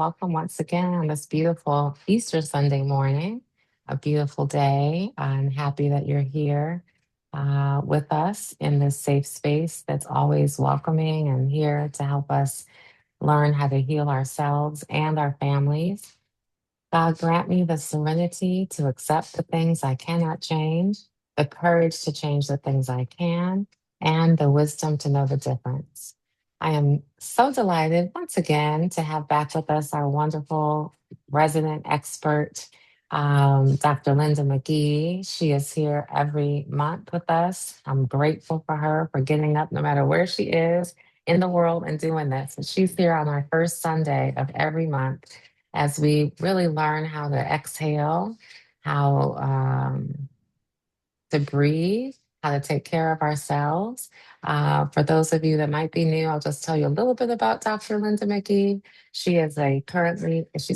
welcome once again on this beautiful Easter Sunday morning, a beautiful day. I'm happy that you're here with us in this safe space that's always welcoming and here to help us learn how to heal ourselves and our families. God grant me the serenity to accept the things I cannot change, the courage to change the things I can, and the wisdom to know the difference. I am so delighted once again to have back with us our wonderful resident expert, Dr. Linda McGee. She is here every month with us. I'm grateful for her for getting up no matter where she is in the world and doing this. And she's here on our first Sunday of every month as we really learn how to exhale, how to breathe, how to take care of ourselves. For those of you that might be new, I'll just tell you a little bit about Dr. Linda McGee. She's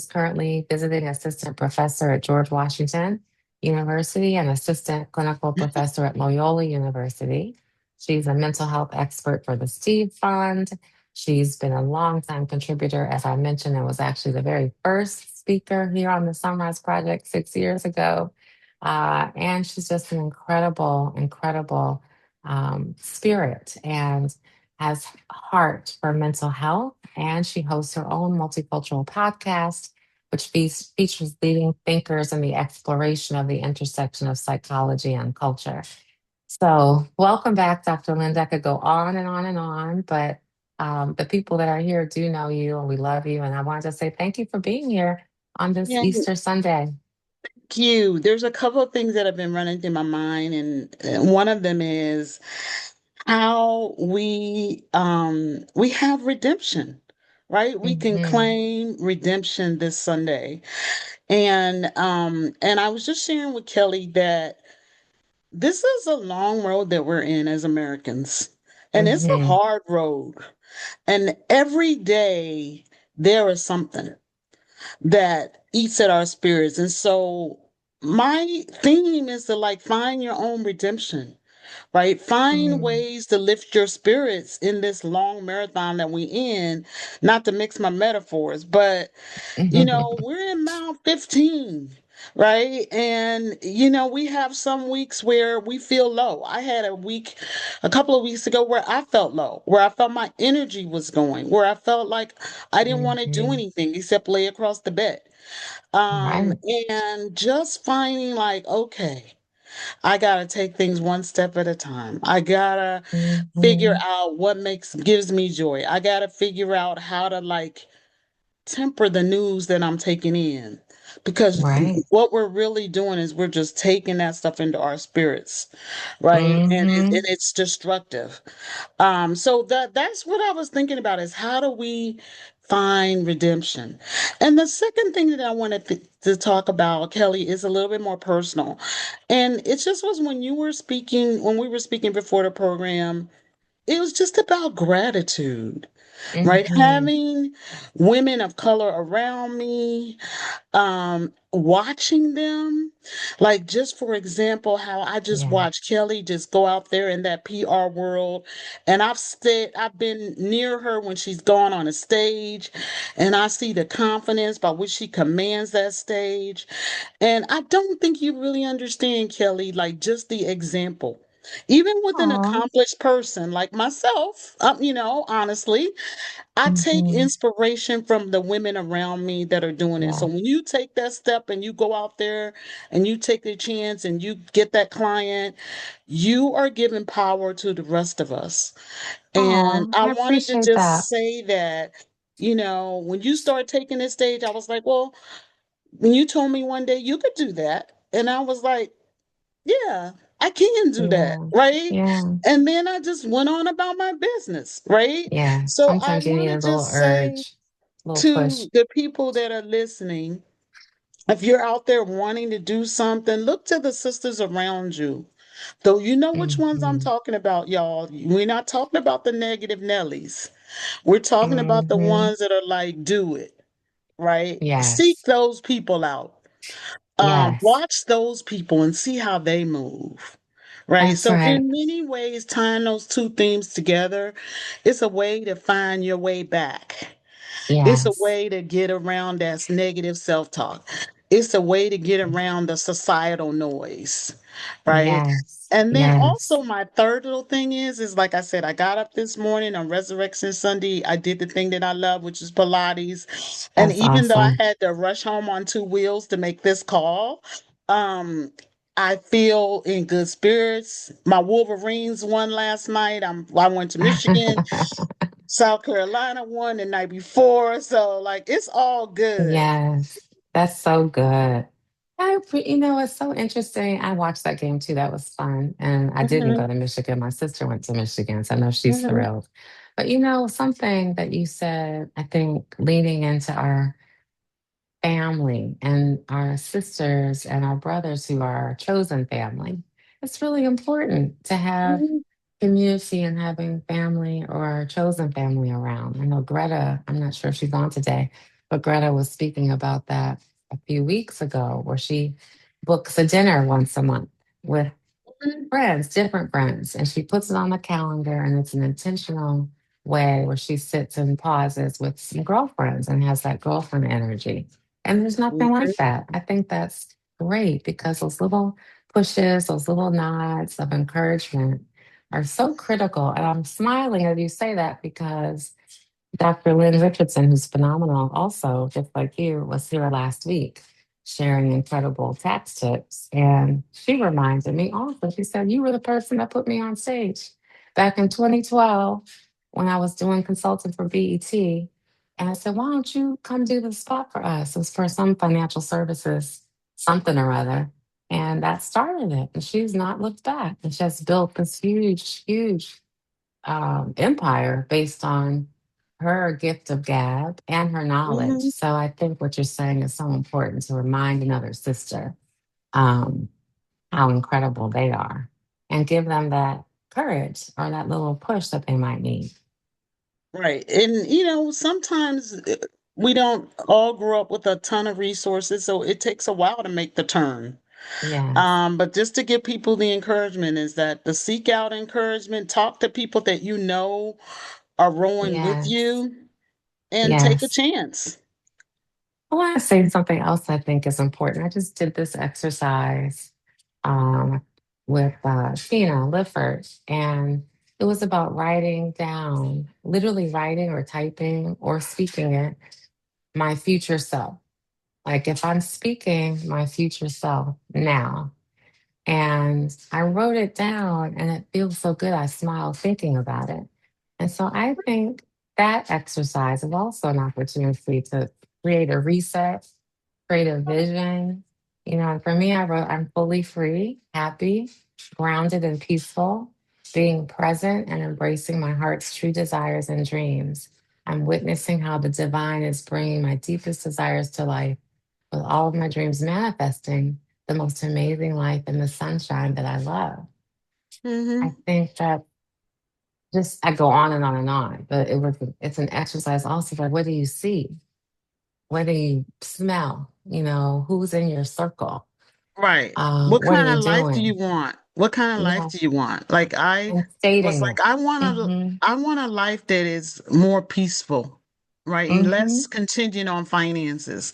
currently visiting assistant professor at George Washington University and assistant clinical professor at Loyola University. She's a mental health expert for the Steve Fund. She's been a longtime contributor, as I mentioned, and was actually the very first speaker here on the SonRise Project 6 years ago. And she's just an incredible spirit and has heart for mental health. And she hosts her own multicultural podcast, which features leading thinkers in the exploration of the intersection of psychology and culture. So, welcome back, Dr. Linda. I could go on and on and on, but the people that are here do know you and we love you. And I wanted to say thank you for being here on this Yeah, Easter Sunday. thank you. There's a couple of things that have been running through my mind, and one of them is how we have redemption, right? We can Hmm. claim redemption this Sunday. And I was just sharing with Kelly that this is a long road that we're in as Americans. And it's a Hmm. hard road. And every day there is something that eats at our spirits. And so my theme is to like find your own redemption, right? Find Mm. ways to lift your spirits in this long marathon that we in, not to mix my metaphors, but we're in mile 15, right? And we have some weeks where we feel low. I had a couple of weeks ago where I felt low, where I felt my energy was going, where I felt like I didn't want to do Hmm. anything except lay across the bed. Um, Right. and just finding like, okay, I gotta take things one step at a time. I gotta figure Hmm. out what gives me joy. I gotta figure out how to like temper the news that I'm taking in. Because Right. what we're really doing is we're just taking that stuff into our spirits, right? And Hmm. it's destructive. So that's what I was thinking about is how do we find redemption? And the second thing that I wanted to talk about, Kelly, is a little bit more personal. And it just was when we were speaking before the program, it was just about gratitude, right? Hmm. Having women of color around me, watching them, like just for example, how I just Yeah. watched Kelly just go out there in that PR world, and I've been near her when she's gone on a stage, and I see the confidence by which she commands that stage, and I don't think you really understand, Kelly, like just the example. Even with an Oh. accomplished person like myself, honestly, I take Hmm. inspiration from the women around me that are doing it. So Yeah. when you take that step and you go out there and you take the chance and you get that client, you are giving power to the rest of us. And Oh, I I wanted to appreciate just that. say that, when you start taking this stage, I was like, well, when you told me one day you could do that, and I was like, yeah, I can do that, Yeah. right? Yeah. And then I just went on about my business, right? Yeah. So I Sometimes you want need to a little just say urge, a little push. to the people that are listening, if you're out there wanting to do something, look to the sisters around you. Though you know which ones I'm Hmm. talking about, y'all. We're not talking about the negative Nellies. We're talking about the Hmm. ones that are like, do it, right? Seek Yes. those people out. Yes. Watch those people and see how they move. Right. That's So right. in many ways, tying those two themes together is a way to find your way back. It's a Yes. way to get around that negative self-talk. It's a way to get around the societal noise, right? Yes. And then Yes. also my third little thing is like I said, I got up this morning on Resurrection Sunday. I did the thing that I love, which is Pilates. And That's even though I awesome. had to rush home on two wheels to make this call, um, I feel in good spirits. My Wolverines won last night. I went to Michigan. South Carolina won the night before. So like it's all good. Yes, that's so good. It's so interesting. I watched that game too. That was fun. And I didn't Hmm. go to Michigan. My sister went to Michigan, so I know she's Hmm. thrilled. But something that you said, I think leaning into our family and our sisters and our brothers who are our chosen family, it's really important to have Hmm. community and having family or chosen family around. I know Greta, I'm not sure if she's on today, but Greta was speaking about that a few weeks ago, where she books a dinner once a month with friends, different friends, and she puts it on the calendar, and it's an intentional way where she sits and pauses with some girlfriends and has that girlfriend energy. And there's nothing like that. I think that's great because those little pushes, those little nods of encouragement are so critical. And I'm smiling as you say that because Dr. Lynn Richardson, who's phenomenal, also, just like you, was here last week sharing incredible tax tips. And she reminded me also, she said, "You were the person that put me on stage back in 2012 when I was doing consulting for BET." And I said, "Why don't you come do the spot for us?" It was for some financial services, something or other. And that started it. And she's not looked back. And she has built this huge, huge empire based on her gift of gab and her knowledge. Hmm. So I think what you're saying is so important to remind another sister um, how incredible they are and give them that courage or that little push that they might need. Right. And sometimes we don't all grow up with a ton of resources, so it takes a while to make the turn. Yes, But just to give people the encouragement is that to seek out encouragement, talk to people that you know are rowing with yes, you, and take a yes. chance. I want to say something else I think is important. I just did this exercise um, with Tina Lifford, and it was about writing down, literally writing or typing or speaking it, my future self. Like if I'm speaking my future self now, and I wrote it down and it feels so good. I smile thinking about it. And so I think that exercise is also an opportunity to create a reset, create a vision. And for me, I wrote, "I'm fully free, happy, grounded, and peaceful, being present and embracing my heart's true desires and dreams. I'm witnessing how the divine is bringing my deepest desires to life, with all of my dreams manifesting the most amazing life in the sunshine that I love." I Hmm. think that just I go on and on and on, but it's an exercise also like what do you see? What do you smell? Who's in your circle? Right. What What are kind you of life do you doing? want? What kind of life Yeah, do you want? Like I and was stating like, it. Mm-hmm. I want a life that is more peaceful, right? And Mm-hmm. less contingent on finances.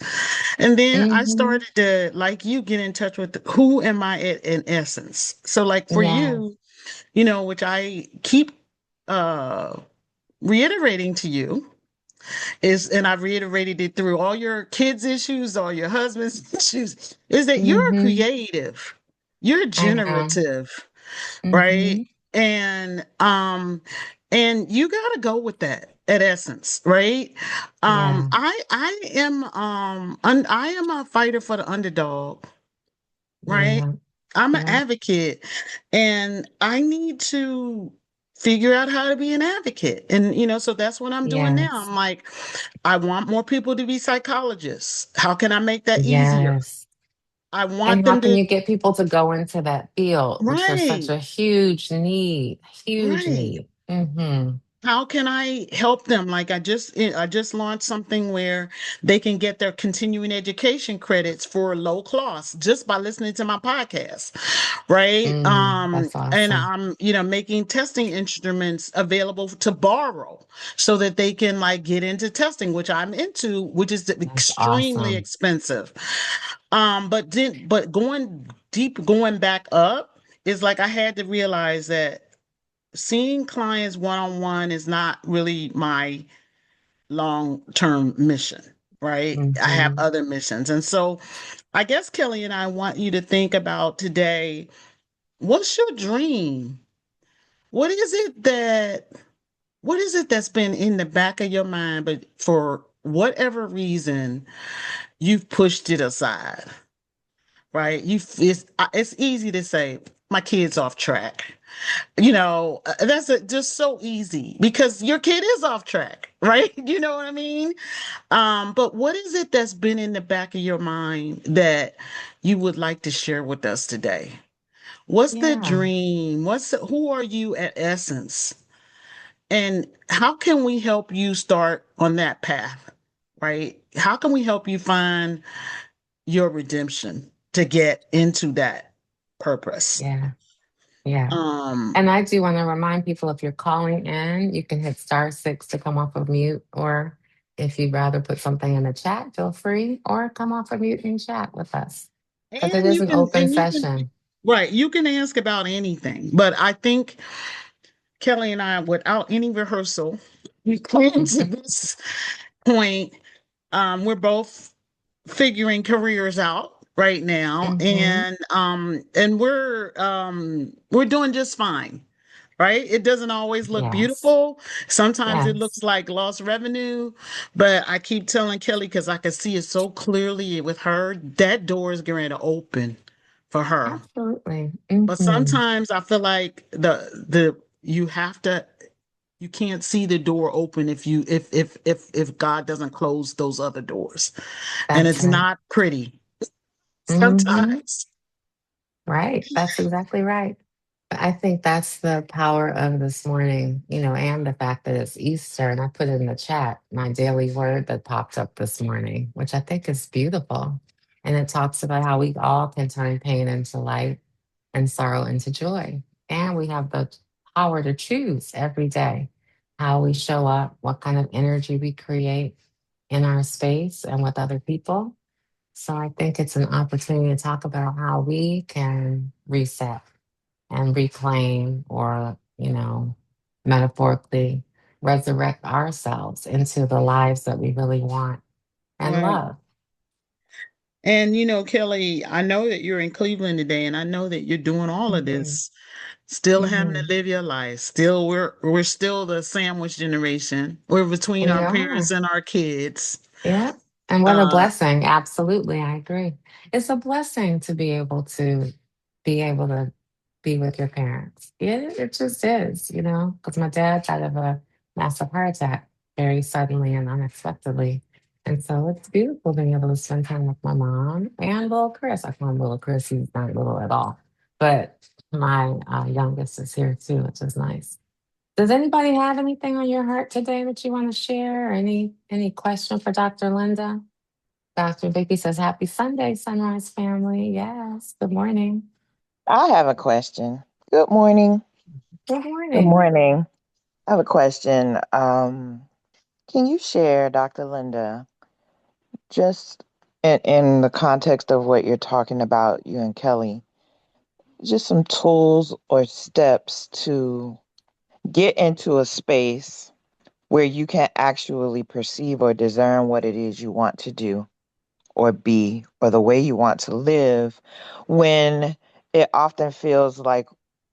And then I Mm-hmm. started to, like you, get in touch with who am I in essence. So like for Yes. you, which I keep uh reiterating to you, and I've reiterated it through all your kids' issues, all your husband's issues, is that you're a Mm-hmm. creative, you're I am. generative, right? Mm-hmm. And you gotta go with that at essence, right? Yeah. I am a fighter for the underdog, right? Yeah. I'm an Yeah. advocate, and I need to figure out how to be an advocate. And so that's what I'm doing now. Yes. I'm like, I want more people to be psychologists. How can I make that easier? Yes. I want And how them can to, you get people to go into that field, which there's such right, a huge need, huge right. need? Hmm. how can I help them? Like I just launched something where they can get their continuing education credits for low cost just by listening to my podcast, right? That's And awesome. I'm, making testing instruments available to borrow so that they can like get into testing, which I'm into, which is That's extremely awesome. expensive. But going deep, going back up is like I had to realize that seeing clients one on one is not really my long term mission, right? I have Hmm. other missions. And so I guess, Kelly, and I want you to think about today, what's your dream? What is it that what is it that's been in the back of your mind, but for whatever reason, you've pushed it aside, right? It's easy to say my kid's off track. Just so easy because your kid is off track, right? You know what I mean? But what is it that's been in the back of your mind that you would like to share with us today? What's the Yeah. dream? Who are you at essence? And how can we help you start on that path, right? How can we help you find your redemption to get into that purpose? Yeah. Yeah. Um, And I do want to remind people, if you're calling in, you can hit *6 to come off of mute. Or if you'd rather put something in the chat, feel free, or come off of mute and chat with us because it and is you an can open and you can session. right, you can ask about anything. But I think Kelly and I, without any rehearsal, we came to this point. We're both figuring careers out right now, Hmm. and we're doing just fine. Right? It doesn't always look Yes. beautiful. Sometimes it Yes. looks like lost revenue, but I keep telling Kelly because I can see it so clearly with her, that door is going to open for her. Absolutely. But Hmm. sometimes I feel like the you can't see the door open if God doesn't close those other doors. And That's it's right. not pretty Hmm. sometimes. Right. That's exactly right. I think that's the power of this morning, and the fact that it's Easter. And I put in the chat my daily word that popped up this morning, which I think is beautiful. And it talks about how we all can turn pain into light and sorrow into joy. And we have the power to choose every day how we show up, what kind of energy we create in our space and with other people. So I think it's an opportunity to talk about how we can reset and reclaim, or, metaphorically resurrect ourselves into the lives that we really want and Right. love. And Kelly, I know that you're in Cleveland today, and I know that you're doing all of Hmm. this, still having to Hmm. live your life. Still, we're still the sandwich generation. We're between We our parents are. and our kids. Yeah. And what a Uh, blessing. Absolutely. I agree. It's a blessing to be able to be with your parents. It just is, because my dad died of a massive heart attack very suddenly and unexpectedly. And so it's beautiful being able to spend time with my mom and little Chris. I call him little Chris. He's not little at all. But my youngest is here too, which is nice. Does anybody have anything on your heart today that you want to share? Or any question for Dr. Linda? Dr. Vicky says, "Happy Sunday, Sunrise family." Yes. Good morning. I have a question. Good morning. Good Good morning. morning. I have a question. Can you share, Dr. Linda, just in the context of what you're talking about, you and Kelly, just some tools or steps to get into a space where you can actually perceive or discern what it is you want to do or be or the way you want to live when it often feels like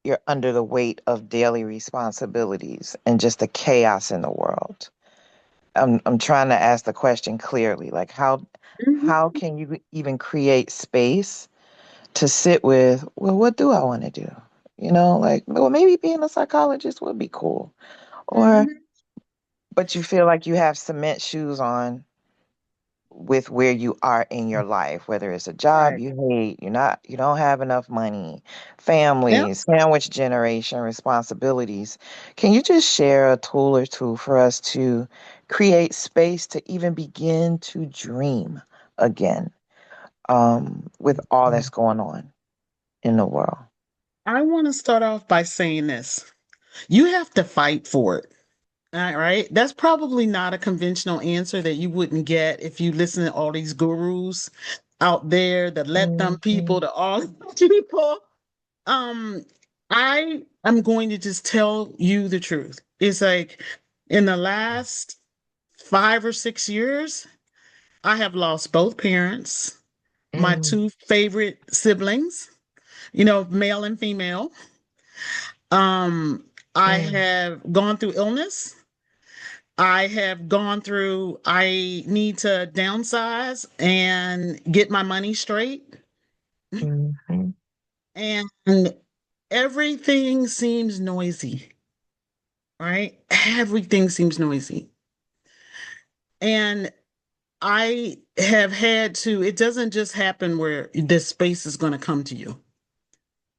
you're under the weight of daily responsibilities and just the chaos in the world. I'm trying to ask the question clearly, like how mhm, can you even create space to sit with, well, what do I want to do? Like, well, maybe being a psychologist would be cool. Or mhm. but you feel like you have cement shoes on with where you are in your life, whether it's a job Right. you hate, you don't have enough money, Yep. family, sandwich generation, responsibilities. Can you just share a tool or two for us to create space to even begin to dream again, with all that's going on in the world? I want to start off by saying this. You have to fight for it. All right. That's probably not a conventional answer that you wouldn't get if you listen to all these gurus out there, the let them people, Mhm. the all people. Um, I am going to just tell you the truth. It's like in the last 5 or 6 years, I have lost both parents, my Mm, two favorite siblings, male and female. Um, I mm, have gone through illness. I have gone through, I need to downsize and get my money straight. mhm, And everything seems noisy, right? Everything seems noisy. And I have had to, it doesn't just happen where this space is going to come to you,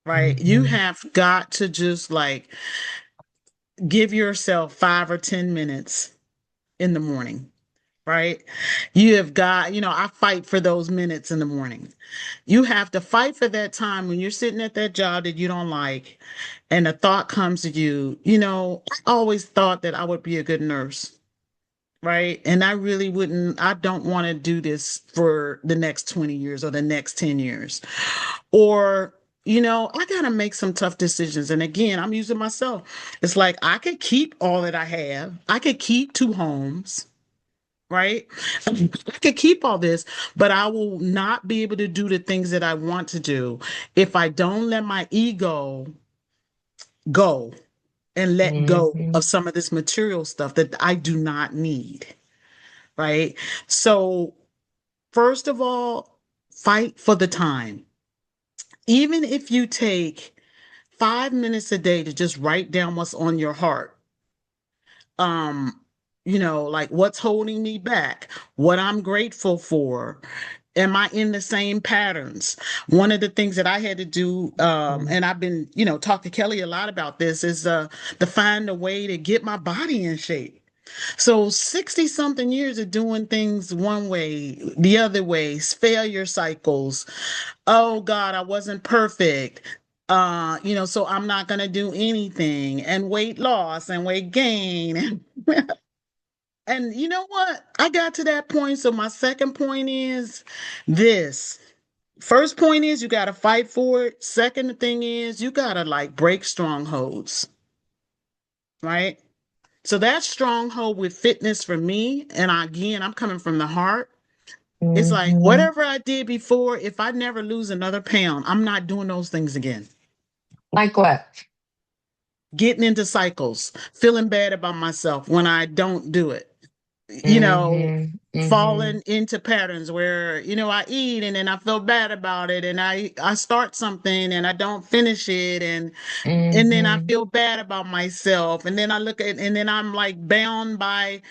right? You mhm, have got to just like give yourself 5 or 10 minutes in the morning, right? You have got, I fight for those minutes in the morning. You have to fight for that time when you're sitting at that job that you don't like, and a thought comes to you. I always thought that I would be a good nurse, right? And I really wouldn't, I don't want to do this for the next 20 years or the next 10 years. Or, I got to make some tough decisions. And again, I'm using myself. It's like I could keep all that I have, I could keep two homes, right? I could keep all this, but I will not be able to do the things that I want to do if I don't let my ego go and let go of mhm, some of this material stuff that I do not need, right? So, first of all, fight for the time. Even if you take 5 minutes a day to just write down what's on your heart, um like what's holding me back, what I'm grateful for, am I in the same patterns? One of the things that I had to do, mhm, and I've been talk to Kelly a lot about this, is to find a way to get my body in shape. So 60 something years of doing things one way, the other ways, failure cycles. Oh God, I wasn't perfect. So I'm not gonna do anything, and weight loss and weight gain. And you know what? I got to that point. So my second point is this. First point is you got to fight for it. Second thing is you got to like break strongholds, right? So that stronghold with fitness for me, and again, I'm coming from the heart. It's like mhm. whatever I did before, if I never lose another pound, I'm not doing those things again. Like what? Getting into cycles, feeling bad about myself when I don't do it. you know, Mhm, mhm, falling into patterns where, I eat and then I feel bad about it, and I start something and I don't finish it, and then I mhm. feel bad about myself, and then I look at and then I'm like bound by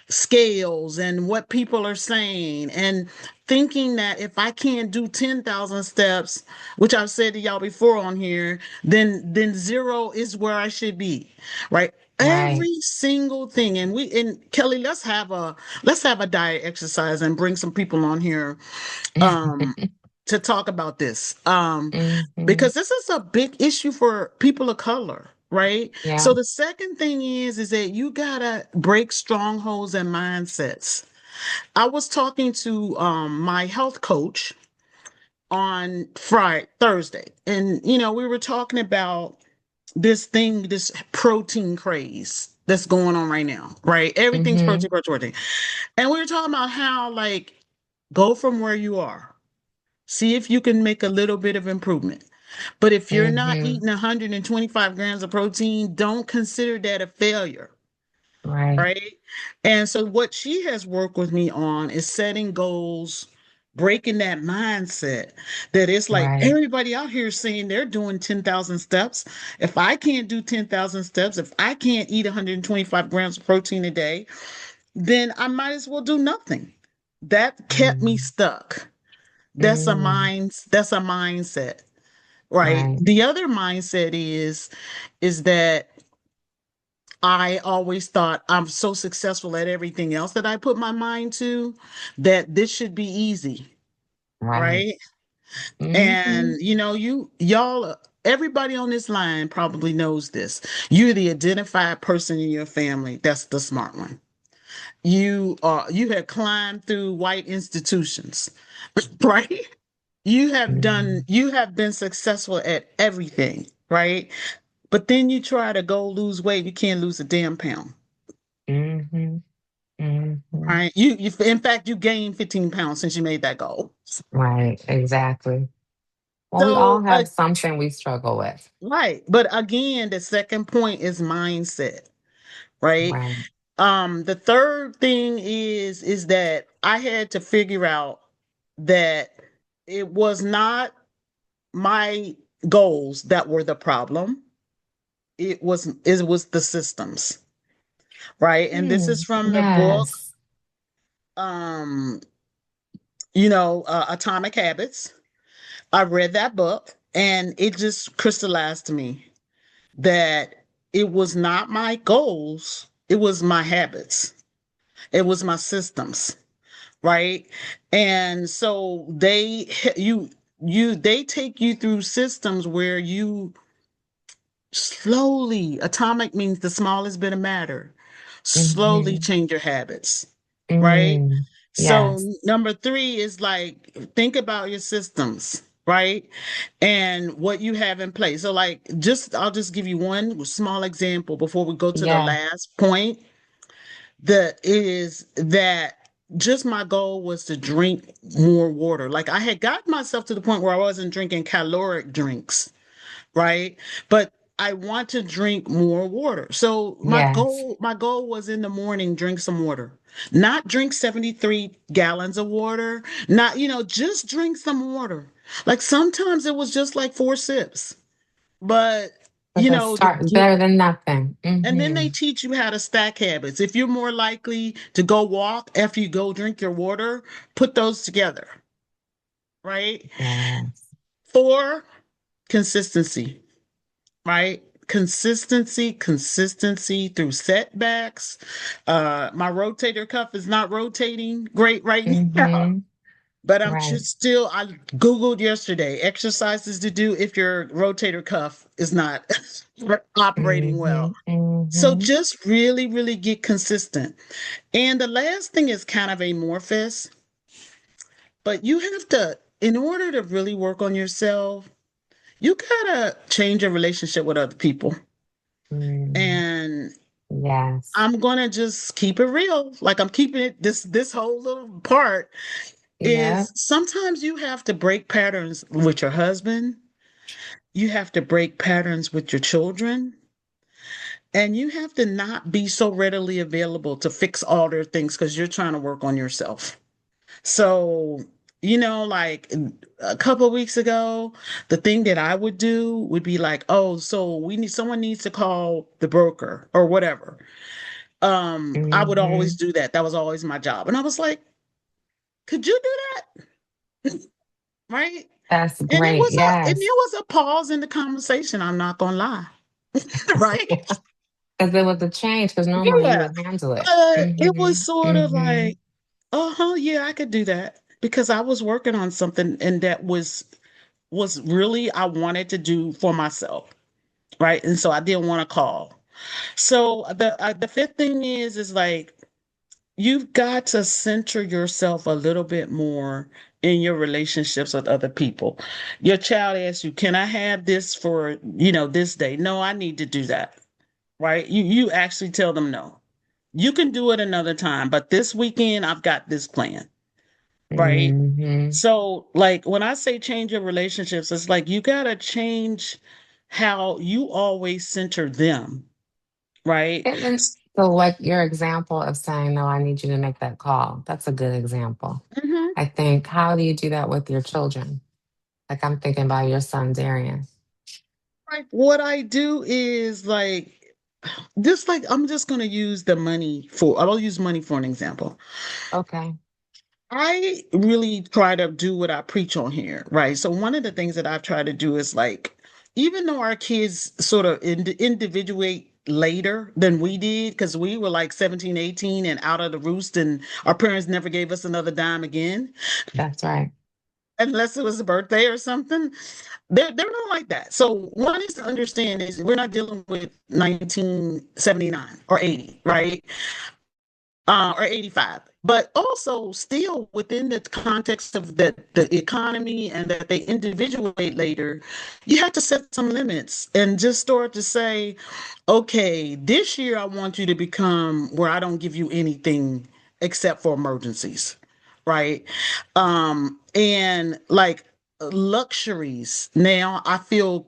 scales and what people are saying, and thinking that if I can't do 10,000 steps, which I've said to y'all before on here, then zero is where I should be, right? Right. Every single thing. And Kelly, let's have a diet exercise and bring some people on here um to talk about this. Mhm. Because this is a big issue for people of color, right? So Yeah. the second thing is that you gotta break strongholds and mindsets. I was talking to my health coach on Thursday, and we were talking about this protein craze that's going on right now, right? Everything's Mhm, protein, protein, protein. And we were talking about how, like, go from where you are, see if you can make a little bit of improvement. But if you're not mhm. eating 125 grams of protein, don't consider that a failure, Right, right? And so what she has worked with me on is setting goals, breaking that mindset that it's like right. everybody out here saying they're doing 10,000 steps. If I can't do 10,000 steps, if I can't eat 125 grams of protein a day, then I might as well do nothing. that kept me Mm, stuck. mm, That's a mindset, right? right. The other mindset is that I always thought I'm so successful at everything else that I put my mind to that this should be easy, Right. right? Mm-hmm. And y'all, everybody on this line probably knows this. You're the identified person in your family. That's the smart one. You have climbed through white institutions, right? Mm-hmm. You have been successful at everything, right? But then you try to go lose weight, you can't lose a damn pound. Mm-hmm. Mm-hmm. Right. In fact, you gained 15 pounds since you made that goal. Right. Exactly. Well, we all So, have something we struggle with. right. But again, the second point is mindset, right? Right. The third thing is that I had to figure out that it was not my goals that were the problem. It was the systems, right? And this is Mm, from the book, yes. um, Atomic Habits. I read that book and it just crystallized to me that it was not my goals, it was my habits, it was my systems, right? And so they take you through systems where you slowly, atomic means the smallest bit of matter, slowly Mm-hmm. change your habits, right? Mm, So yes. number three is like think about your systems, right? And what you have in place. So like just I'll just give you one small example before we go to the Yeah. last point. The is that just my goal was to drink more water. Like I had gotten myself to the point where I wasn't drinking caloric drinks, right? But I want to drink more water. So Yes. my goal was in the morning, drink some water. Not drink 73 gallons of water. Not, just drink some water. Like sometimes it was just like 4 sips. But, But the start the, better than nothing. and then Mm-hmm. they teach you how to stack habits. If you're more likely to go walk after you go drink your water, put those together, right? Yes. Four, consistency, right? Consistency through setbacks. My rotator cuff is not rotating great right now, Mm-hmm. but I'm Right. just still, I Googled yesterday exercises to do if your rotator cuff is not operating well. Mm-hmm. So Mm-hmm. just really, really get consistent. And the last thing is kind of amorphous, but you have to, in order to really work on yourself, you gotta change your relationship with other people. Mm, And yes. I'm gonna just keep it real. Like I'm keeping it this whole little part Yep. is sometimes you have to break patterns with your husband, you have to break patterns with your children, and you have to not be so readily available to fix all their things because you're trying to work on yourself. So, like a couple of weeks ago, the thing that I would do would be like, oh, so someone needs to call the broker or whatever. I would always Mm-hmm. do that. That was always my job. And I was like, could you do that? Right? That's And great. there Yes. was a pause in the conversation, I'm not gonna lie. Right? Because it was a change, because normally you Yeah. would handle it. But it Mm-hmm. was sort of Mm-hmm. like, uh-huh, yeah, I could do that. Because I was working on something and that was really I wanted to do for myself. Right. And so I didn't want to call. So the fifth thing is like you've got to center yourself a little bit more in your relationships with other people. Your child asks you, "Can I have this for, this day?" No, I need to do that. Right? You actually tell them no. You can do it another time, but this weekend I've got this plan. Right? Mm-hmm. So, like when I say change your relationships, it's like you got to change how you always center them, right? And so, like your example of saying, no, I need you to make that call. That's a good example. Mhm. I think, how do you do that with your children? Like I'm thinking about your son, Darian. Like what I do is like just like I'm just gonna use the money for I'll use money for an example. Okay. I really try to do what I preach on here, right? So one of the things that I've tried to do is like, even though our kids sort of individuate later than we did, because we were like 17, 18 and out of the roost, and our parents never gave us another dime again, That's right. unless it was a birthday or something. They're not like that. So one is to understand is we're not dealing with 1979 or 80, right? Or 85, but also still within the context of the economy and that they individuate later, you have to set some limits and just start to say, okay, this year I want you to become where I don't give you anything except for emergencies, right? And like luxuries, now I feel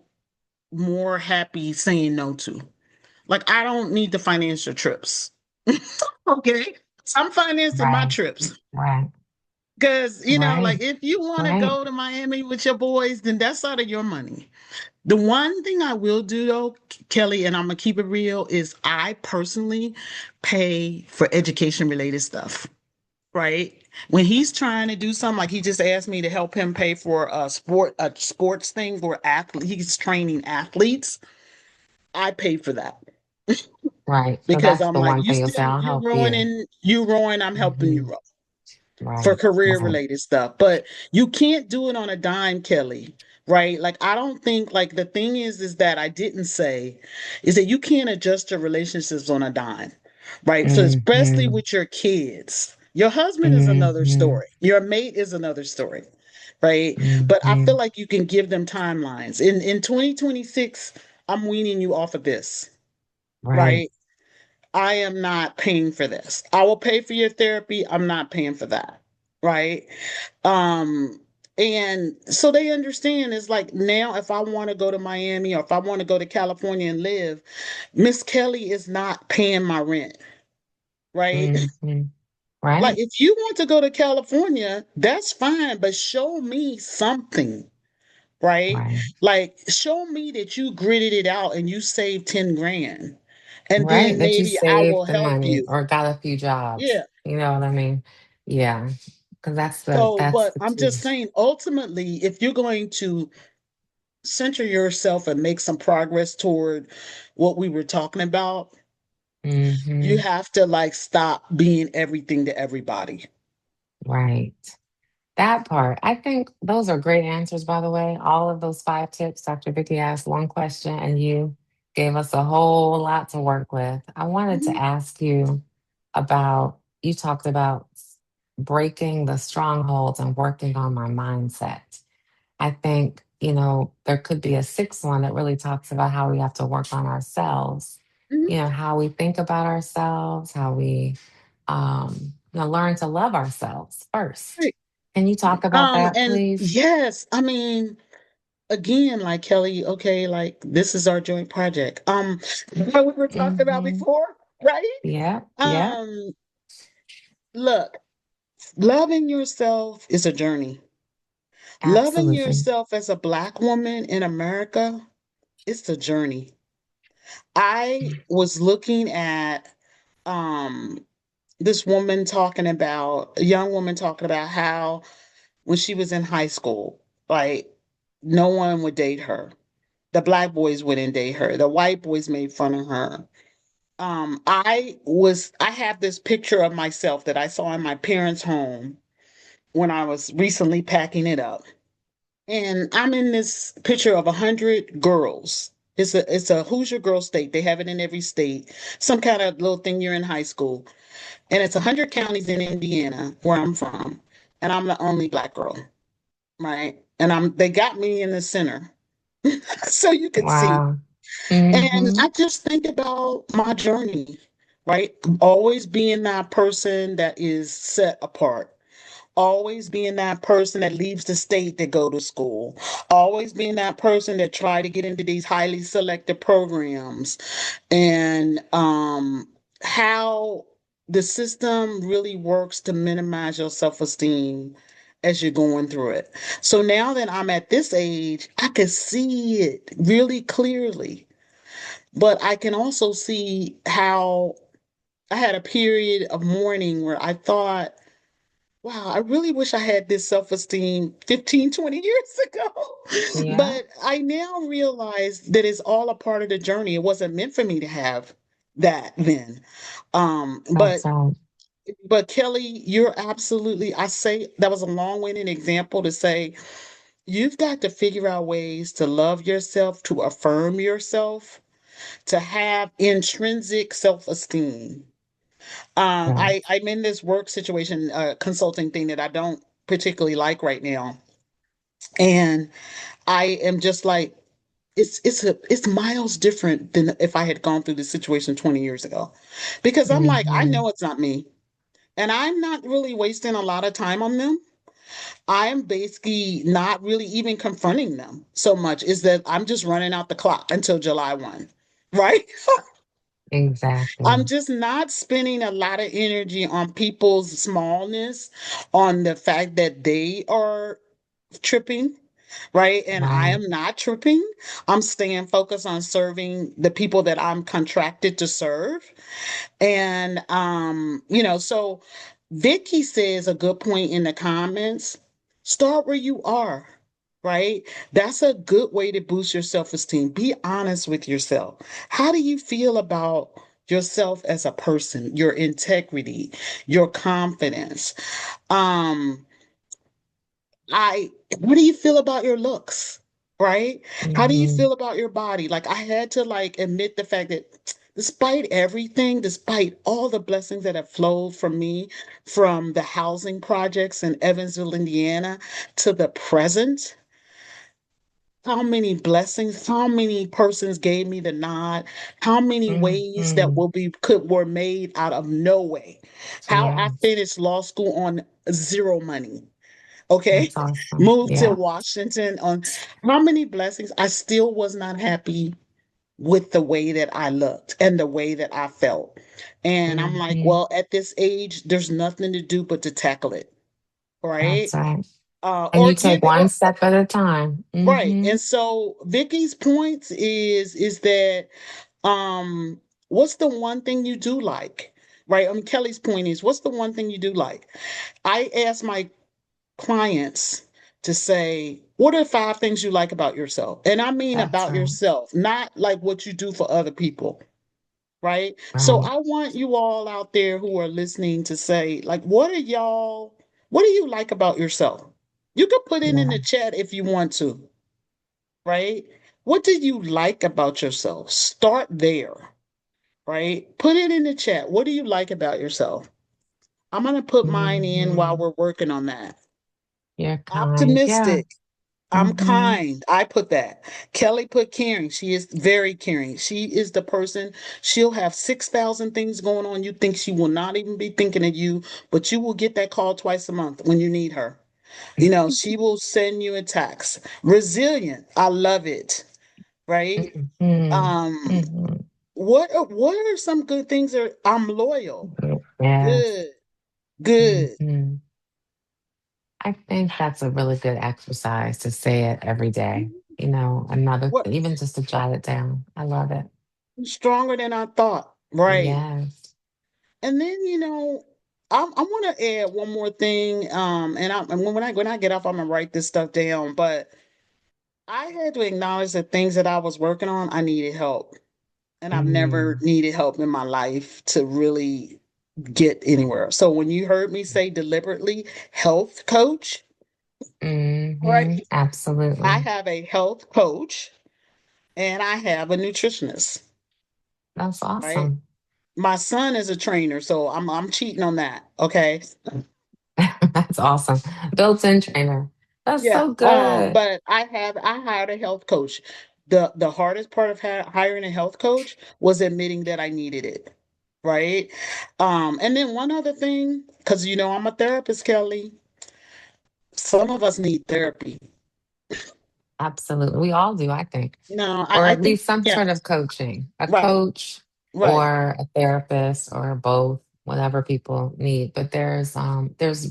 more happy saying no to. Like I don't need the financial trips. Okay. So I'm financing my Right. trips. Right. Because, like Right. if you want to Right. go to Miami with your boys, then that's out of your money. The one thing I will do though, Kelly, and I'm gonna keep it real, is I personally pay for education related stuff. Right. When he's trying to do something, like he just asked me to help him pay for a sports thing for athlete, he's training athletes. I pay for that. Right. So Because that's I'm the like, one you thing you'll say, still I'll you're help you. ruining, you ruin, I'm helping you Hmm. ruin for Right. career Right. related stuff. But you can't do it on a dime, Kelly. Right? Like I don't think like the thing is that I didn't say is that you can't adjust your relationships on a dime. Right. So especially Hmm. with your kids. Your husband is another Hmm. story. Your mate is another story. Right. But I feel Hmm. like you can give them timelines. In 2026, I'm weaning you off of this. Right. Right. I am not paying for this. I will pay for your therapy. I'm not paying for that. Right. Um, and so they understand it's like now if I want to go to Miami or if I want to go to California and live, Miss Kelly is not paying my rent. Right. Hmm. Like Right. if you want to go to California, that's fine, but show me something. Right. Right. Like show me that you gritted it out and you saved 10 grand. And Right. then That you maybe I will saved the help money you. or got a few jobs. Yeah. You know what I mean? Yeah. Because So, that's but the I'm key. just saying, ultimately, if you're going to center yourself and make some progress toward what we were talking about, you Hmm. have to like stop being everything to everybody. Right. That part. I think those are great answers, by the way. All of those 5 tips. Dr. Vicky asked one question and you gave us a whole lot to work with. I wanted to Mhm, ask you about, you talked about breaking the strongholds and working on my mindset. I think, there could be a sixth one that really talks about how we have to work on ourselves, mhm. how we think about ourselves, how we learn to love ourselves first. Right. Can you talk about that, And please? yes, I mean, again, like Kelly, okay, like this is our joint project. What we were talking about Hmm. before, right? Yeah, yeah, Um, Look, loving yourself is a journey. Loving absolutely. yourself as a Black woman in America, it's a journey. I was looking at um this woman talking about a young woman talking about how when she was in high school, like no one would date her. The Black boys wouldn't date her. The white boys made fun of her. I have this picture of myself that I saw in my parents' home when I was recently packing it up. And I'm in this picture of 100 girls. It's a Hoosier Girl state. They have it in every state. Some kind of little thing you're in high school. And it's 100 counties in Indiana, where I'm from. And I'm the only Black girl, right? And they got me in the center. So you could see. Wow. And Hmm. I just think about my journey, right? Always being that person that is set apart, always being that person that leaves the state to go to school, always being that person that try to get into these highly selected programs, and how the system really works to minimize your self-esteem as you're going through it. So now that I'm at this age, I can see it really clearly, but I can also see how I had a period of mourning where I thought wow, I really wish I had this self-esteem 15, 20 years ago. Yeah, But I now realize that it's all a part of the journey. It wasn't meant for me to have that then. Um, that's but right. but Kelly, you're absolutely, I say that was a long-winded example to say you've got to figure out ways to love yourself, to affirm yourself, to have intrinsic self-esteem. Yeah, I'm in this work situation, consulting thing that I don't particularly like right now, and I am just like, it's miles different than if I had gone through this situation 20 years ago, because I'm like, I hmm, know it's not me, and I'm not really wasting a lot of time on them. I am basically not really even confronting them so much. Is that I'm just running out the clock until July 1, right? I'm exactly. just not spending a lot of energy on people's smallness, on the fact that they are tripping, right? And I Right. am not tripping. I'm staying focused on serving the people that I'm contracted to serve. And so Vicky says a good point in the comments. Start where you are, right? That's a good way to boost your self-esteem. Be honest with yourself. How do you feel about yourself as a person, your integrity, your confidence? Um, I What do you feel about your looks? Right? How do you Hmm. feel about your body? Like I had to like admit the fact that despite everything, despite all the blessings that have flowed from me from the housing projects in Evansville, Indiana to the present, how many blessings, how many persons gave me the nod, how many ways that Hmm. were made out of no way. How I Yes, finished law school on zero money. Okay. that's awesome. Moved to Yeah. Washington on how many blessings. I still was not happy with the way that I looked and the way that I felt. And I'm like, Hmm. well, at this age, there's nothing to do but to tackle it. Right. That's right. And Or you take give it, one step at a time. right. Hmm. And so Vicky's point is that what's the one thing you do like? Right. I mean, Kelly's point is, what's the one thing you do like? I asked my clients to say, what are 5 things you like about yourself? And I mean That's about right. yourself, not like what you do for other people, right? So Right. I want you all out there who are listening to say, like, what do you like about yourself? You can put it in Yeah. the chat if you want to, right? What do you like about yourself? Start there, right? Put it in the chat. What do you like about yourself? I'm going to put mine in while Hmm. we're working on that. You're kind. Yeah. Optimistic. I'm Hmm. kind. I put that. Kelly put caring. She is very caring. She is the person, she'll have 6,000 things going on. You think she will not even be thinking of you, but you will get that call twice a month when you need her. She will send you a text. Resilient. I love it. Right? Hmm. Um, Hmm. what are some good things that I'm loyal? Yes. Good. Good. Hmm. I think that's a really good exercise to say it every day. Another, What even just to jot it down. I love it. stronger than I thought. Right. Yes. And then, I want to add one more thing. And when I get off, I'm gonna write this stuff down. But I had to acknowledge the things that I was working on. I needed help, and I've never Mm-hmm. needed help in my life to really get anywhere. So when you heard me say deliberately health coach, right? I Absolutely. have a health coach and I have a nutritionist, That's right? awesome. My son is a trainer, so I'm cheating on that. Okay. That's awesome. Built-in trainer. That's Yeah, so good. but I hired a health coach. The hardest part of hiring a health coach was admitting that I needed it, right? And then one other thing, because I'm a therapist, Kelly. Some of us need therapy. Absolutely. We all do, I think. No, Or I at think least some yeah, sort of coaching, a right, coach right, or a therapist or both, whatever people need. But there's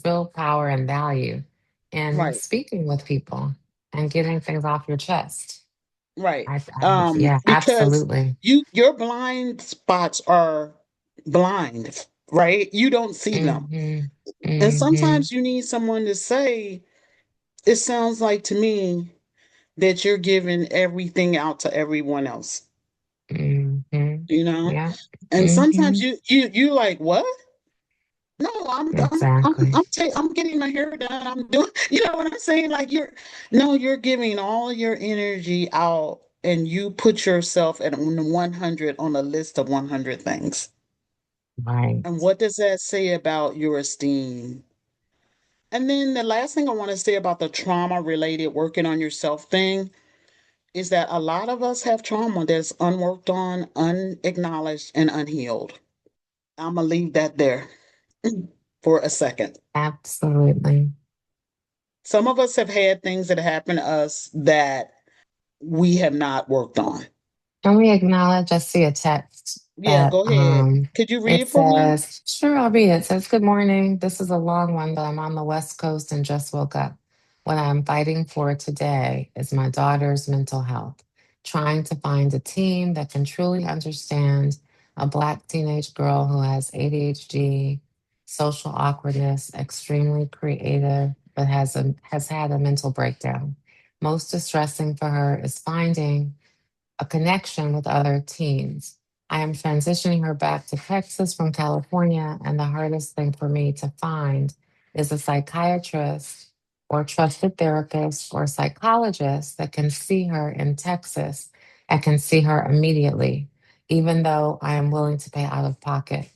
real power and value in right, speaking with people and getting things off your chest. right. Yeah, Because absolutely. your blind spots are blind. right? You don't see them. Mhm. And Mhm. sometimes you need someone to say, it sounds like to me that you're giving everything out to everyone else, Mhm. you know? Yeah. And sometimes Mhm. you like, what? No, Exactly. I'm getting my hair done. I'm doing, you know what I'm saying? Like you're giving all your energy out and you put yourself at 100 on a list of 100 things. Right. And what does that say about your esteem? And then the last thing I want to say about the trauma related working on yourself thing is that a lot of us have trauma that's unworked on, unacknowledged, and unhealed. I'm gonna leave that there for a second. Absolutely. Some of us have had things that happen to us that we have not worked on. Can we acknowledge? I see a text Yeah, that go ahead. Could you read it it for me? says, sure, I'll read it. It says, good morning. This is a long one, but I'm on the West Coast and just woke up. What I'm fighting for today is my daughter's mental health, trying to find a team that can truly understand a Black teenage girl who has ADHD, social awkwardness, extremely creative, but has had a mental breakdown. Most distressing for her is finding a connection with other teens. I am transitioning her back to Texas from California, and the hardest thing for me to find is a psychiatrist or trusted therapist or psychologist that can see her in Texas and can see her immediately, even though I am willing to pay out of pocket.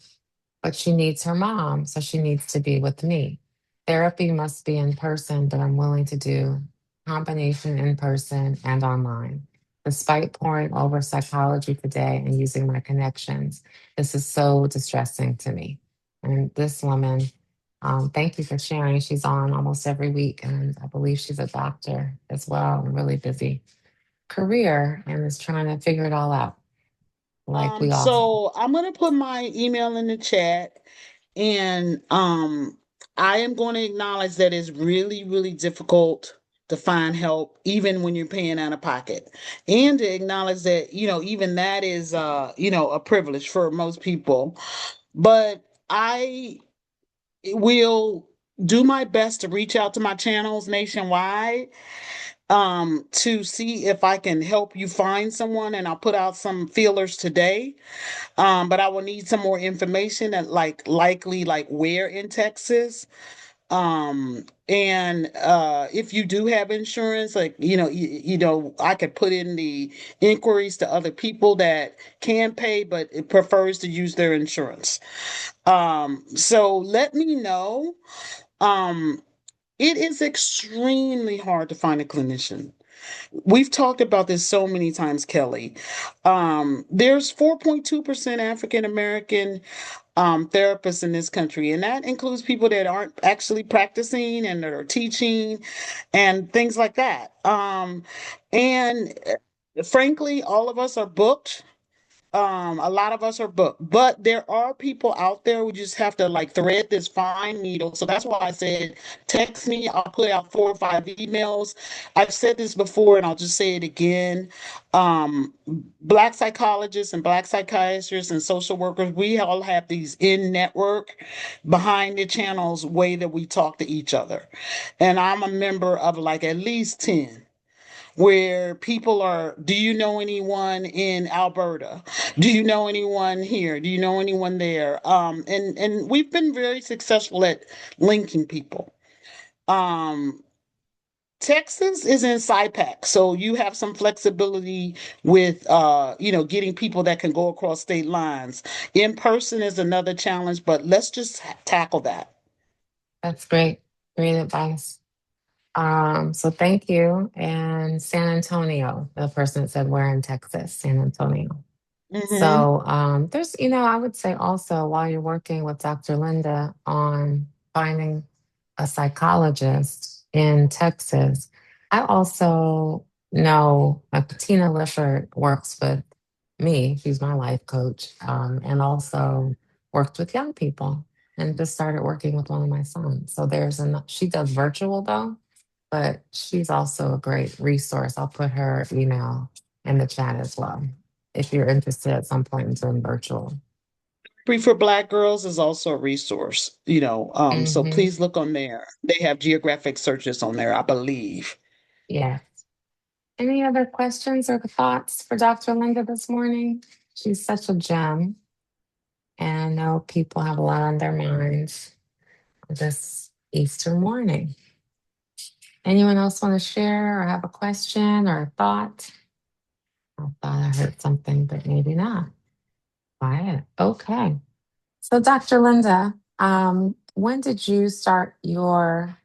But she needs her mom, so she needs to be with me. Therapy must be in person, but I'm willing to do combination in person and online. Despite poring over psychology today and using my connections, this is so distressing to me. And this woman, thank you for sharing. She's on almost every week, and I believe she's a doctor as well, and really busy career, and is trying to figure it all out, like we all. So I'm gonna put my email in the chat, and I am going to acknowledge that it's really, really difficult to find help, even when you're paying out of pocket, and to acknowledge that even that is a privilege for most people. But I will do my best to reach out to my channels nationwide to see if I can help you find someone, and I'll put out some feelers today. But I will need some more information that likely like where in Texas. And if you do have insurance, like I could put in the inquiries to other people that can pay, but it prefers to use their insurance. So let me know. Um, it is extremely hard to find a clinician. We've talked about this so many times, Kelly. There's 4.2% African American therapists in this country, and that includes people that aren't actually practicing and that are teaching and things like that. And frankly, all of us are booked. A lot of us are booked, but there are people out there who just have to like thread this fine needle. So that's why I said, text me. I'll put out 4 or 5 emails. I've said this before and I'll just say it again. Black psychologists and Black psychiatrists and social workers, we all have these in network behind the channels way that we talk to each other. And I'm a member of like at least 10 where people are, do you know anyone in Alberta? Do you know anyone here? Do you know anyone there? And we've been very successful at linking people. Um, Texas is in SIPAC, so you have some flexibility with getting people that can go across state lines. In person is another challenge, but let's just tackle that. That's great. Great advice. So thank you. And San Antonio, the person that said we're in Texas, San Antonio. Mm-hmm. So there's, I would say also while you're working with Dr. Linda on finding a psychologist in Texas, I also know Tina Lifford works with me. She's my life coach, and also worked with young people and just started working with one of my sons. So she does virtual though, but she's also a great resource. I'll put her email in the chat as well if you're interested at some point in doing virtual. Free for Black Girls is also a resource, so Mm-hmm. please look on there. They have geographic searches on there, I believe. Yes. Any other questions or thoughts for Dr. Linda this morning? She's such a gem, and I know people have a lot on their minds this Easter morning. Anyone else want to share or have a question or a thought? I thought I heard something, but maybe not. Quiet. Okay. So, Dr. Linda, when did you start your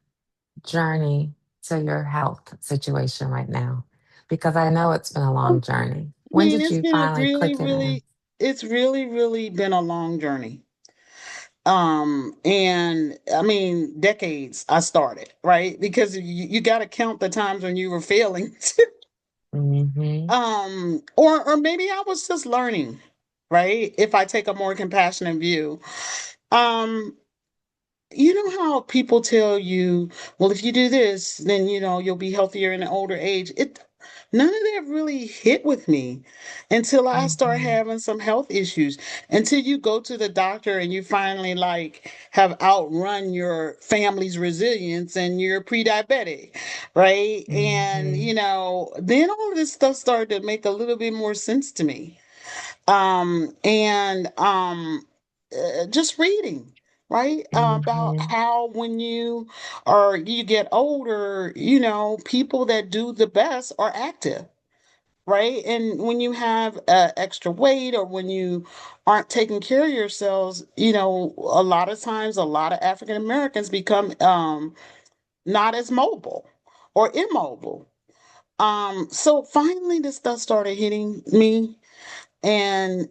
journey to your health situation right now? Because I know it's been a long journey. I When mean, did it's you been a finally really, click it in? really, it's really, really been a long journey. And I mean, decades I started, right? Because you got to count the times when you were failing. Mm-hmm. Or maybe I was just learning, right? If I take a more compassionate view. Um, you know how people tell you, well, if you do this, then you'll be healthier in an older age. None of that really hit with me until I start Mm-hmm. having some health issues. Until you go to the doctor and you finally like have outrun your family's resilience and you're pre-diabetic, right? And Mm-hmm. then all of this stuff started to make a little bit more sense to me. And just reading, right, about Mm-hmm. how when you get older, people that do the best are active, right? And when you have extra weight or when you aren't taking care of yourselves, a lot of times a lot of African Americans become not as mobile or immobile. So finally this stuff started hitting me,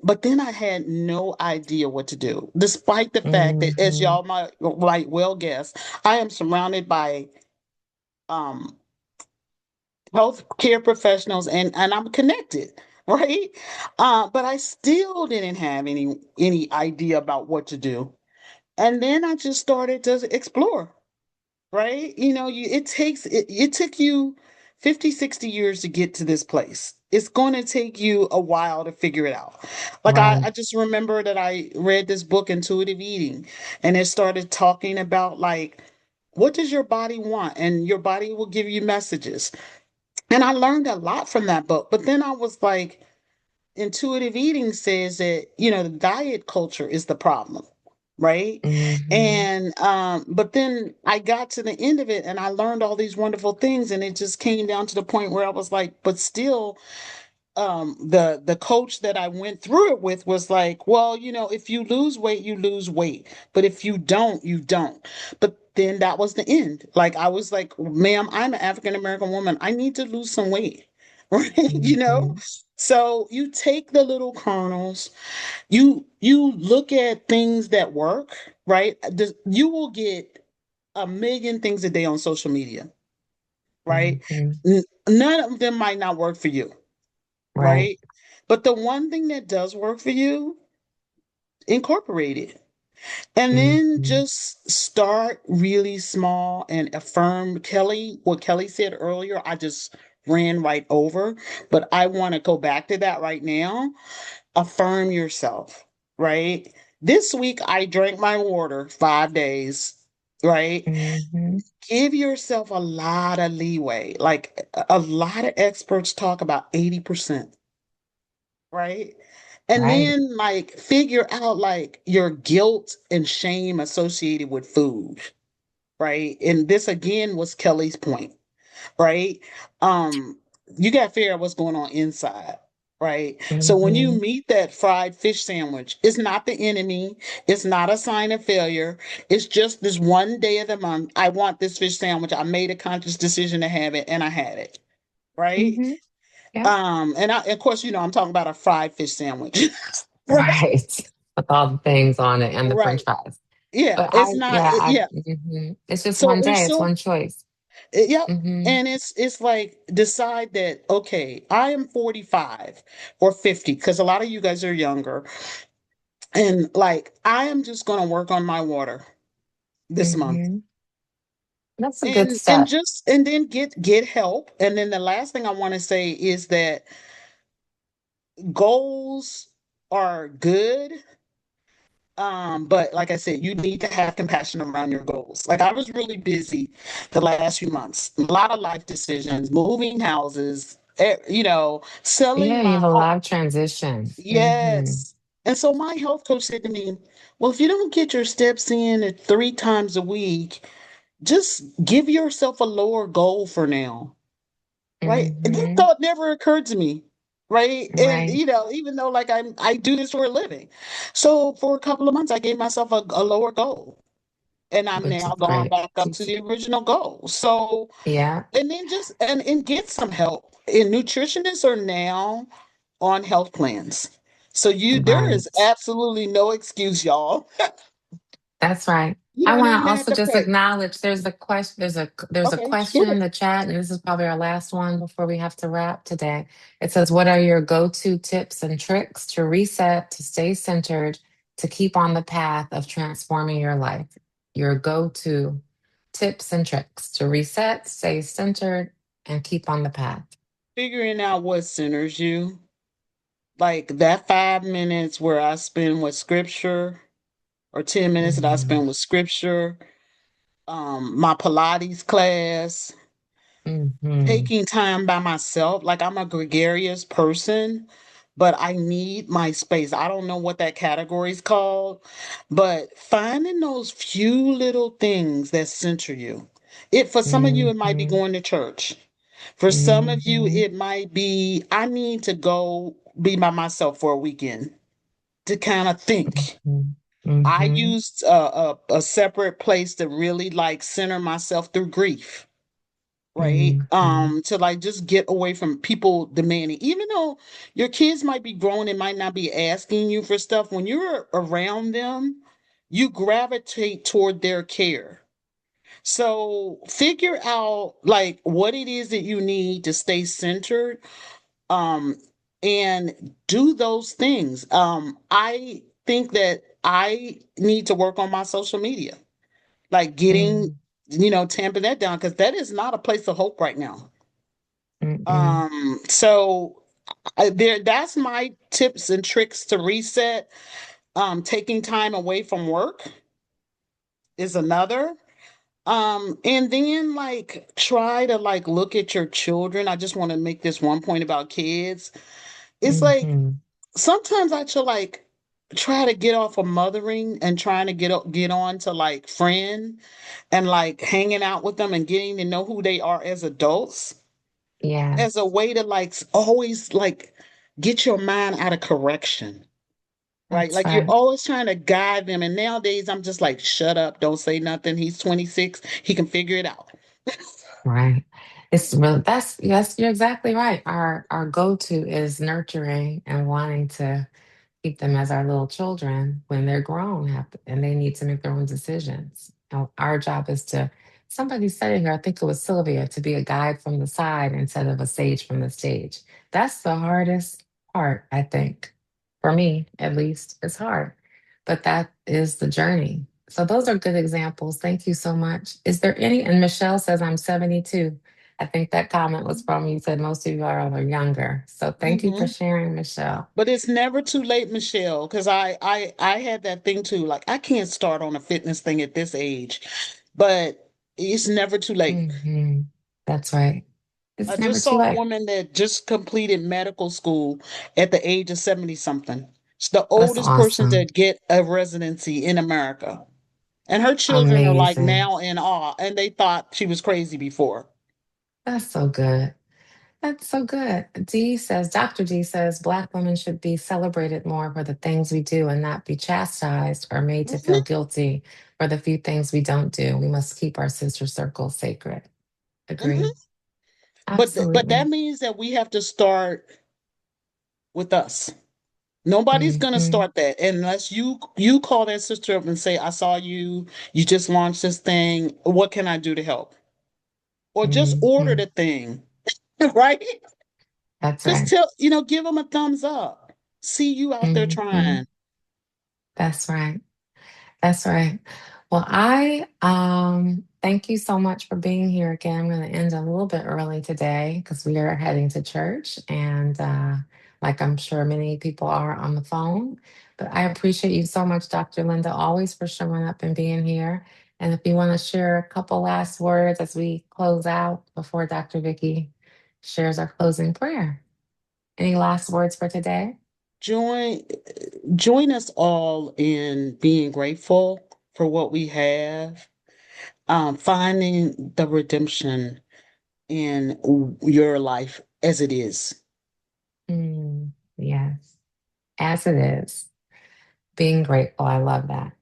but then I had no idea what to do, despite the fact that, as Mm-hmm. y'all might well guess, I am surrounded by um, health care professionals and I'm connected, right? But I still didn't have any idea about what to do. And then I just started to explore, right? It took you 50, 60 years to get to this place. It's going to take you a while to figure it out. Like I Right. just remember that I read this book, Intuitive Eating, and it started talking about like, what does your body want? And your body will give you messages. And I learned a lot from that book. But then I was like, intuitive eating says that, the diet culture is the problem, right? Mm-hmm. But then I got to the end of it and I learned all these wonderful things, and it just came down to the point where I was like, but still, the coach that I went through it with was like, well, if you lose weight, you lose weight, but if you don't, you don't. But then that was the end. Like I was like, ma'am, I'm an African American woman, I need to lose some weight. Right? Mm-hmm. So you take the little kernels, you look at things that work, right? You will get a million things a day on social media, right? Mm-hmm. None of them might not work for you, Right. right? But the one thing that does work for you, incorporate it. And then Mm-hmm. just start really small and affirm what Kelli said earlier. I just ran right over, but I want to go back to that right now. Affirm yourself, right? This week I drank my water 5 days, right? Mm-hmm. Give yourself a lot of leeway. Like a lot of experts talk about 80%, right? And Right. then like figure out like your guilt and shame associated with food, right? And this again was Kelli's point, right? Um, you got to figure out what's going on inside, right? So when you Mm-hmm. meet that fried fish sandwich, it's not the enemy, it's not a sign of failure. It's just this one day of the month. I want this fish sandwich. I made a conscious decision to have it, and I had it, right? Mm-hmm. Yep. Of course, I'm talking about a fried fish sandwich. Right. Right. With all the things on it and the French Right. fries. Yeah, But it's not. Yeah. it's just So one we're day. It's still. one choice. Yep. Mm-hmm. And it's like decide that okay, I am 45 or 50 because a lot of you guys are younger, and like I am just going to work on my water this month. Mm-hmm. That's a good And step. just and then get help. And then the last thing I want to say is that goals are good, But like I said, you need to have compassion around your goals. Like I was really busy the last few months, a lot of life decisions, moving houses, selling Yeah, you my have a home. lot of transition. Yes. And so my health coach said to me, well, if you don't get your steps in at 3 times a week, just give yourself a lower goal for now. Right. And that Mm-hmm. thought never occurred to me. Right. And Right. even though like I do this for a living. So for a couple of months I gave myself a lower goal. And I'm Which is now gone great. back up to the original goal. So Yeah, and then just and get some help. And nutritionists are now on health plans. So there is right. absolutely no excuse, y'all. That's right. You I don't want to even have also to just pay. acknowledge there's a question, there's a Okay, question sure. in the chat, and this is probably our last one before we have to wrap today. It says, what are your go-to tips and tricks to reset, to stay centered, to keep on the path of transforming your life? Your go-to tips and tricks to reset, stay centered, and keep on the path. Figuring out what centers you. Like that 5 minutes where I spend with scripture, or 10 minutes that I Mm-hmm. spend with scripture, my Pilates class, Mm-hmm. taking time by myself. Like I'm a gregarious person, but I need my space. I don't know what that category is called, but finding those few little things that center you. It for some of you it might be Mm-hmm. going to church. For some of you Mm-hmm. it might be I need to go be by myself for a weekend to kind of think. Mm-hmm. I Mm-hmm. used a separate place to really like center myself through grief, right? Mm-hmm. To like just get away from people demanding, even though your kids might be grown and might not be asking you for stuff, when you're around them, you gravitate toward their care. So figure out like what it is that you need to stay centered, um, and do those things. I think that I need to work on my social media, like getting, Mm, tamping that down because that is not a place of hope right now. mm-mm, So that's my tips and tricks to reset. Taking time away from work is another. And then like try to like look at your children. I just want to make this one point about kids. It's like mhm, sometimes I should like try to get off of mothering and trying to get on to like friend and like hanging out with them and getting to know who they are as adults as a yes, way to like always like get your mind out of correction, right? that's Like you're right. always trying to guide them. And nowadays I'm just like, shut up, don't say nothing. He's 26, he can figure it out. Right. It's really that's yes, you're exactly right. Our go-to is nurturing and wanting to keep them as our little children when they're grown and they need to make their own decisions. Our job is to, somebody said here, I think it was Sylvia, to be a guide from the side instead of a sage from the stage. That's the hardest part, I think. For me, at least, it's hard. But that is the journey. So those are good examples. Thank you so much. Is there any, and Michelle says I'm 72. I think that comment was from you said most of you are younger. So thank you for Hmm. sharing, Michelle. But it's never too late, Michelle, because I had that thing too. Like I can't start on a fitness thing at this age, but it's never too late. Hmm. That's right. I It's never just too saw a late. woman that just completed medical school at the age of 70 something. It's the That's oldest person to awesome. get a residency in America. And her children are like Amazing. now in awe, and they thought she was crazy before. That's so good. That's so good. D says, Dr. D says, Black women should be celebrated more for the things we do and not be chastised or made to feel Hmm. guilty for the few things we don't do. We must keep our sister circle sacred. Agree. Hmm. But that Absolutely. means that we have to start with us. Nobody's gonna Hmm. start that unless you call that sister up and say, "I saw you. You just launched this thing. What can I do to help?" Or just order Hmm. the thing, right? That's Just right. tell, give them a thumbs up. See you out there Hmm. trying. That's right. That's right. Well, I thank you so much for being here again. I'm going to end a little bit early today because we are heading to church, and like I'm sure many people are on the phone. But I appreciate you so much, Dr. Linda, always for showing up and being here. And if you want to share a couple last words as we close out before Dr. Vicky shares our closing prayer. Any last words for today? Join join us all in being grateful for what we have, finding the redemption in your life as it is. Yes, as it is. Being grateful. I love that.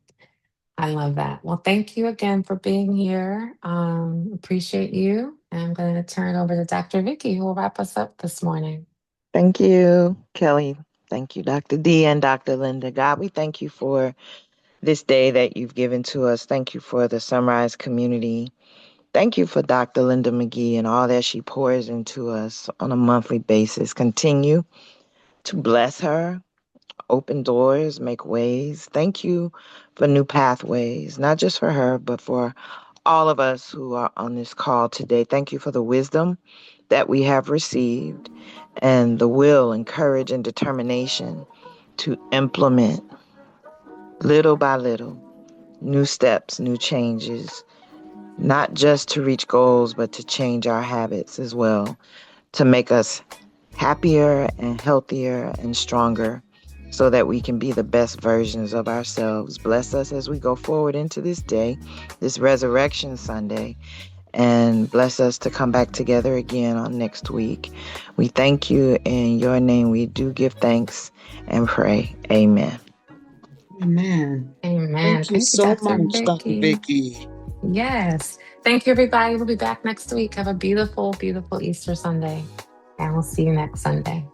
I love that. Well, thank you again for being here. Appreciate you. And I'm going to turn it over to Dr. Vicky, who will wrap us up this morning. Thank you, Kelly. Thank you, Dr. D and Dr. Linda. God, we thank you for this day that you've given to us. Thank you for the SonRise community. Thank you for Dr. Linda McGee and all that she pours into us on a monthly basis. Continue to bless her, open doors, make ways. Thank you for new pathways, not just for her, but for all of us who are on this call today. Thank you for the wisdom that we have received and the will and courage and determination to implement little by little new steps, new changes, not just to reach goals, but to change our habits as well, to make us happier and healthier and stronger so that we can be the best versions of ourselves. Bless us as we go forward into this day, this Resurrection Sunday, and bless us to come back together again on next week. We thank you. In your name we do give thanks and pray. Amen. Amen. Amen. Thank you Thank you, so Dr. much, Dr. Vicky. Vicky. Yes. Thank you, everybody. We'll be back next week. Have a beautiful, beautiful Easter Sunday. And we'll see you next Sunday.